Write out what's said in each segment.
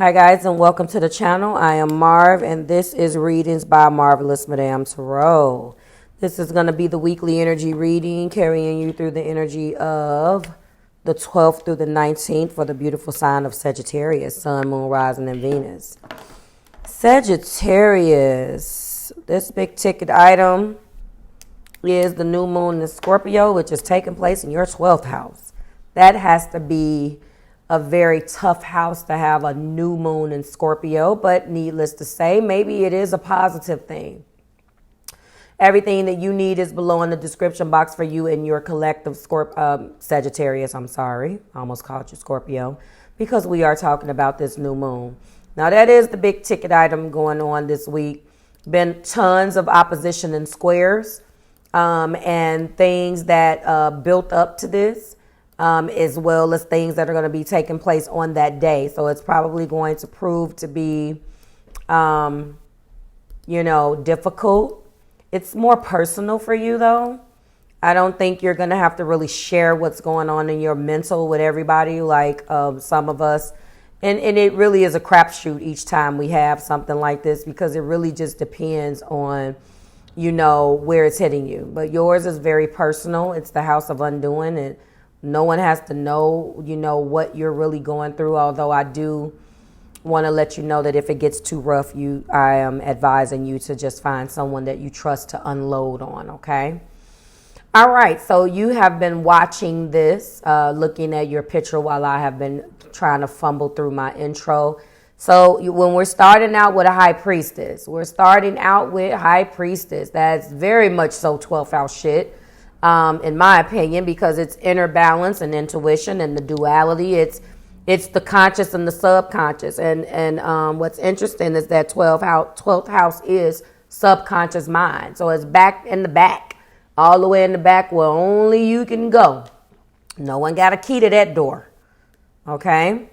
Hi guys, and welcome to the channel. I am Marv and this is Readings by Marvelous Madame TAURUS. This is going to be the weekly energy reading, carrying you through the energy of the 12th through the 19th for the beautiful sign of Sagittarius, Sun, Moon, Rising, and Venus. Sagittarius, this big ticket item is the new moon in Scorpio, which is taking place in your 12th house. That has to be a very tough house to have a new moon in Scorpio, but needless to say, maybe it is a positive thing. Everything that you need is below in the description box for you and your collective Sagittarius. I'm sorry, I almost called you Scorpio, because we are talking about this new moon. Now that is the big ticket item going on this week. Been tons of opposition and squares and things that built up to this. As well as things that are going to be taking place on that day. So it's probably going to prove to be, difficult. It's more personal for you, though. I don't think you're going to have to really share what's going on in your mental with everybody like some of us. And it really is a crapshoot each time we have something like this because it really just depends on, where it's hitting you. But yours is very personal. It's the house of undoing, and no one has to know, what you're really going through. Although I do want to let you know that if it gets too rough, I am advising you to just find someone that you trust to unload on, okay? All right, so you have been watching this, looking at your picture while I have been trying to fumble through my intro. So when we're starting out with a high priestess, That's very much so 12th house shit. In my opinion, because it's inner balance and intuition and the duality. It's the conscious and the subconscious. And what's interesting is that 12th house is subconscious mind. So it's back in the back, all the way in the back where only you can go. No one got a key to that door. Okay?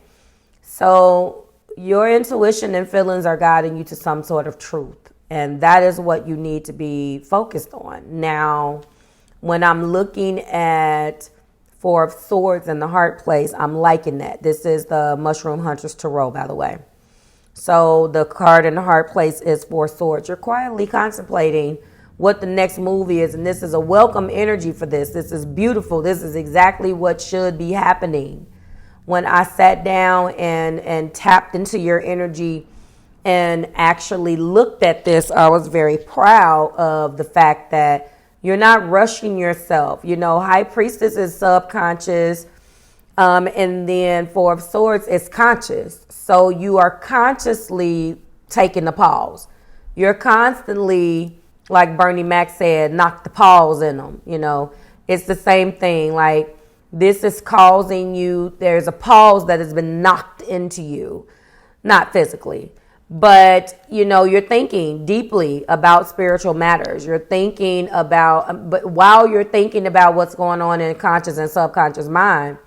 So your intuition and feelings are guiding you to some sort of truth. And that is what you need to be focused on. Now, when I'm looking at Four of Swords in the heart place, I'm liking that. This is the Mushroom Hunter's Tarot, by the way. So the card in the heart place is Four Swords. You're quietly contemplating what the next move is, and this is a welcome energy for this. This is beautiful. This is exactly what should be happening. When I sat down and tapped into your energy and actually looked at this, I was very proud of the fact that you're not rushing yourself. High Priestess is subconscious. And then Four of Swords is conscious. So you are consciously taking the pause. You're constantly, like Bernie Mac said, knock the pause in them. It's the same thing. Like this is causing you, there's a pause that has been knocked into you. Not physically. But, you're thinking deeply about spiritual matters. You're thinking about, but while you're thinking about what's going on in conscious and subconscious mind,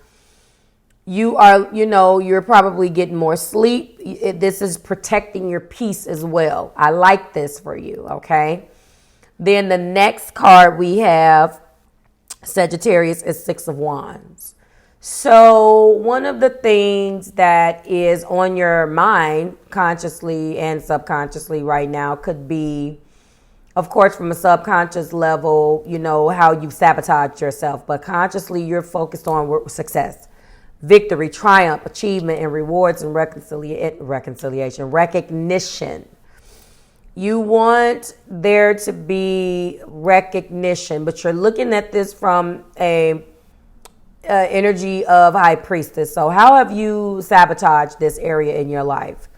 you are, you're probably getting more sleep. This is protecting your peace as well. I like this for you, okay? Then the next card we have, Sagittarius, is Six of Wands. So one of the things that is on your mind consciously and subconsciously right now could be, of course, from a subconscious level, how you sabotage yourself. But consciously, you're focused on success, victory, triumph, achievement, and rewards and recognition. You want there to be recognition, but you're looking at this from a energy of High Priestess. So how have you sabotaged this area in your life?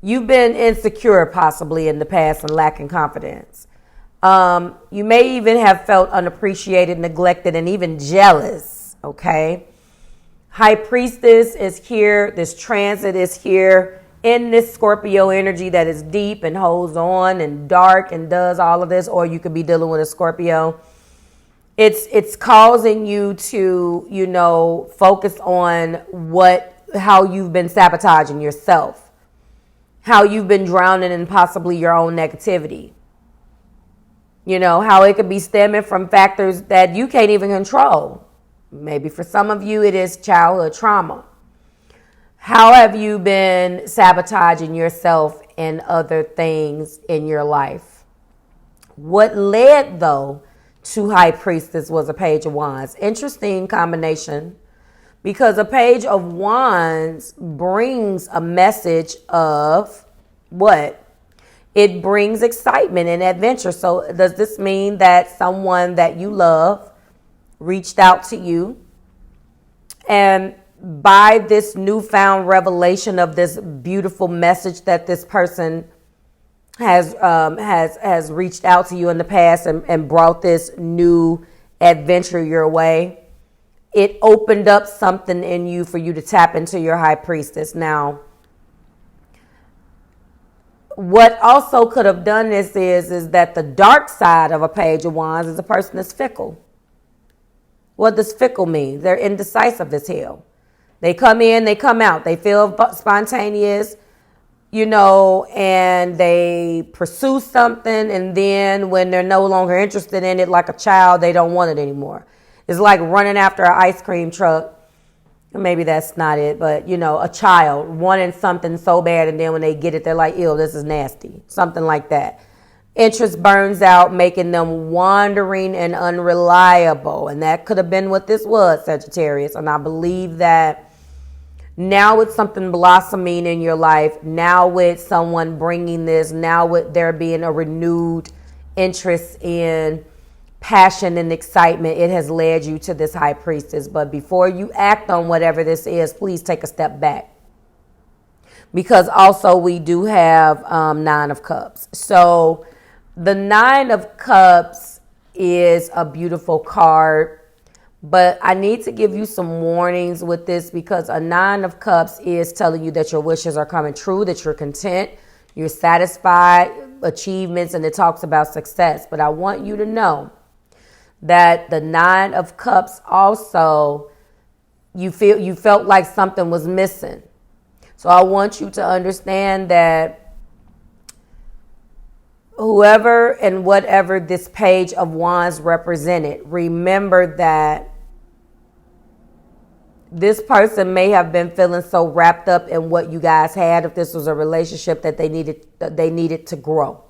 You've been insecure possibly in the past and lacking confidence. You may even have felt unappreciated, neglected, and even jealous. Okay. High Priestess is here. This transit is here in this Scorpio energy that is deep and holds on and dark and does all of this. Or you could be dealing with a Scorpio. It's causing you to, focus on how you've been sabotaging yourself, how you've been drowning in possibly your own negativity, how it could be stemming from factors that you can't even control. Maybe for some of you, it is childhood trauma. How have you been sabotaging yourself and other things in your life? What led, though, to High Priestess was a Page of Wands. Interesting combination, because a Page of Wands brings a message of what? It brings excitement and adventure. So does this mean that someone that you love reached out to you, and by this newfound revelation of this beautiful message that this person has reached out to you in the past and brought this new adventure your way, it opened up something in you for you to tap into your High Priestess. Now, what also could have done this is that the dark side of a Page of Wands is a person that's fickle. What does fickle mean? They're indecisive as hell. They come in, they come out. They feel spontaneous, and they pursue something. And then when they're no longer interested in it, like a child, they don't want it anymore. It's like running after an ice cream truck. Maybe that's not it, but, a child wanting something so bad. And then when they get it, they're like, ew, this is nasty. Something like that. Interest burns out, making them wandering and unreliable. And that could have been what this was, Sagittarius. And I believe that now with something blossoming in your life, now with someone bringing this, now with there being a renewed interest in passion and excitement, it has led you to this High Priestess. But before you act on whatever this is, please take a step back. Because also we do have Nine of Cups. So the Nine of Cups is a beautiful card. But I need to give you some warnings with this, because a Nine of Cups is telling you that your wishes are coming true, that you're content, you're satisfied, achievements, and it talks about success. But I want you to know that the Nine of Cups also, you felt like something was missing. So I want you to understand that whoever and whatever this Page of Wands represented, remember that this person may have been feeling so wrapped up in what you guys had, if this was a relationship, that they needed to grow.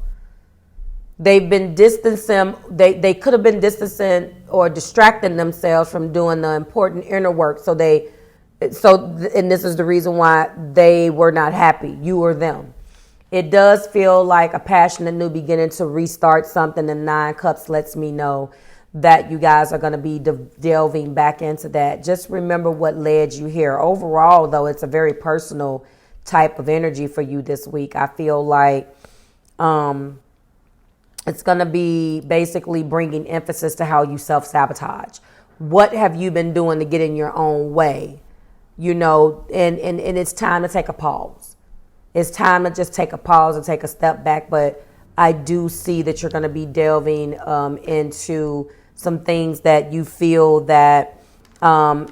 They've been distancing, they could have been distancing or distracting themselves from doing the important inner work. And this is the reason why they were not happy, you or them. It does feel like a passionate new beginning to restart something, and Nine Cups lets me know that you guys are going to be delving back into that. Just remember what led you here. Overall, though, it's a very personal type of energy for you this week. I feel like it's going to be basically bringing emphasis to how you self-sabotage. What have you been doing to get in your own way? And it's time to take a pause. It's time to just take a pause and take a step back. But I do see that you're going to be delving into some things that you feel that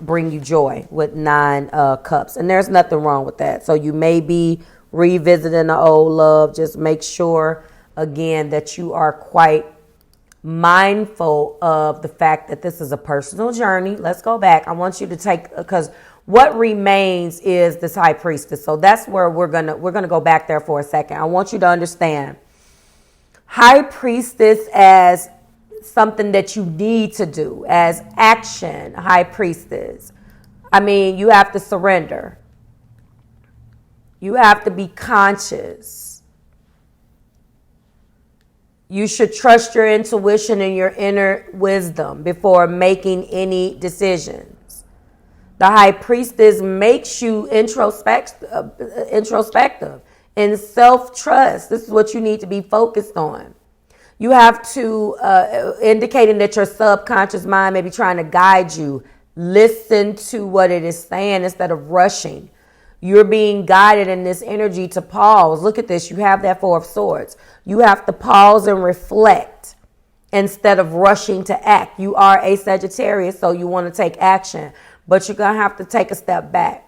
bring you joy with Nine Cups. And there's nothing wrong with that. So you may be revisiting the old love. Just make sure, again, that you are quite mindful of the fact that this is a personal journey. Let's go back. I want you to take, because what remains is this High Priestess. So that's where we're gonna go back there for a second. I want you to understand High Priestess as something that you need to do, as action. High Priestess, I mean, you have to surrender. You have to be conscious. You should trust your intuition and your inner wisdom before making any decisions. The High Priestess makes you introspective and self-trust. This is what you need to be focused on. You have to, indicating that your subconscious mind may be trying to guide you. Listen to what it is saying instead of rushing. You're being guided in this energy to pause. Look at this. You have that Four of Swords. You have to pause and reflect instead of rushing to act. You are a Sagittarius, so you want to take action, but you're going to have to take a step back.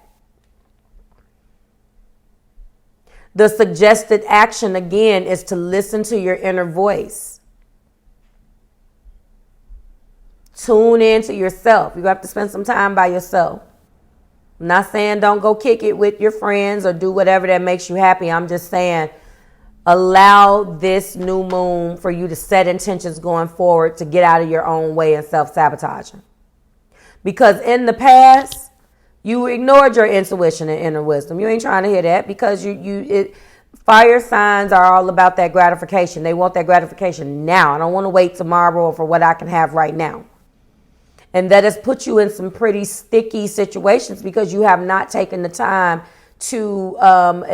The suggested action, again, is to listen to your inner voice. Tune in to yourself. You have to spend some time by yourself. I'm not saying don't go kick it with your friends or do whatever that makes you happy. I'm just saying allow this new moon for you to set intentions going forward to get out of your own way and self-sabotaging. Because in the past, you ignored your intuition and inner wisdom. You ain't trying to hear that because fire signs are all about that gratification. They want that gratification now. I don't want to wait tomorrow for what I can have right now. And that has put you in some pretty sticky situations because you have not taken the time to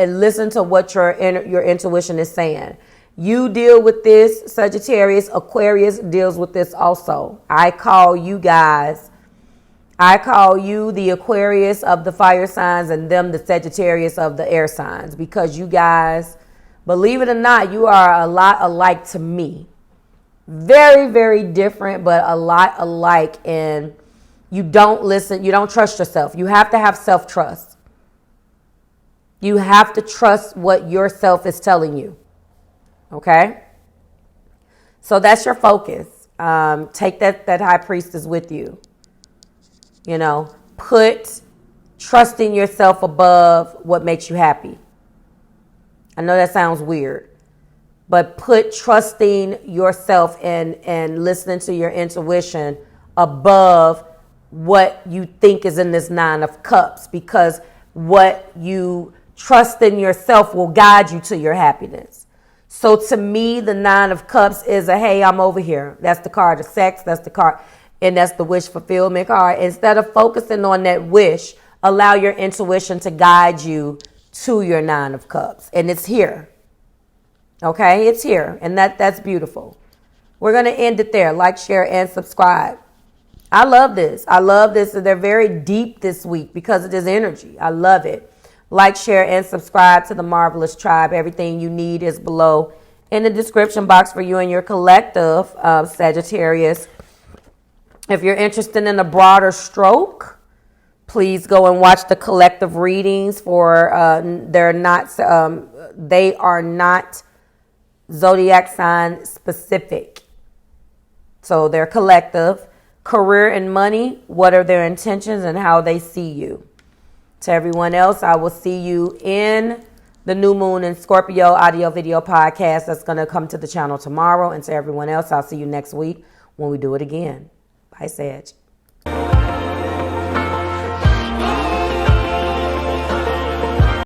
listen to what your intuition is saying. You deal with this, Sagittarius. Aquarius deals with this also. I call you the Aquarius of the fire signs and them the Sagittarius of the air signs, because you guys, believe it or not, you are a lot alike to me. Very, very different, but a lot alike. And you don't listen. You don't trust yourself. You have to have self-trust. You have to trust what yourself is telling you. Okay? So that's your focus. Take that high priestess with you. You know, put trusting yourself above what makes you happy. I know that sounds weird, but put trusting yourself and listening to your intuition above what you think is in this 9 of Cups, because what you trust in yourself will guide you to your happiness. So to me, the 9 of Cups is a, hey, I'm over here. That's the card of sex. That's the card. And that's the wish fulfillment card. Instead of focusing on that wish, allow your intuition to guide you to your 9 of Cups. And it's here. Okay, it's here. And that's beautiful. We're going to end it there. Like, share, and subscribe. I love this. They're very deep this week because of this energy. I love it. Like, share, and subscribe to the Marvelous Tribe. Everything you need is below in the description box for you and your collective, Sagittarius. If you're interested in a broader stroke, please go and watch the collective readings for they are not zodiac sign specific. So they're collective. Career and money, what are their intentions and how they see you. To everyone else, I will see you in the new moon in Scorpio audio video podcast that's going to come to the channel tomorrow. And to everyone else, I'll see you next week when we do it again. Bye, Sag.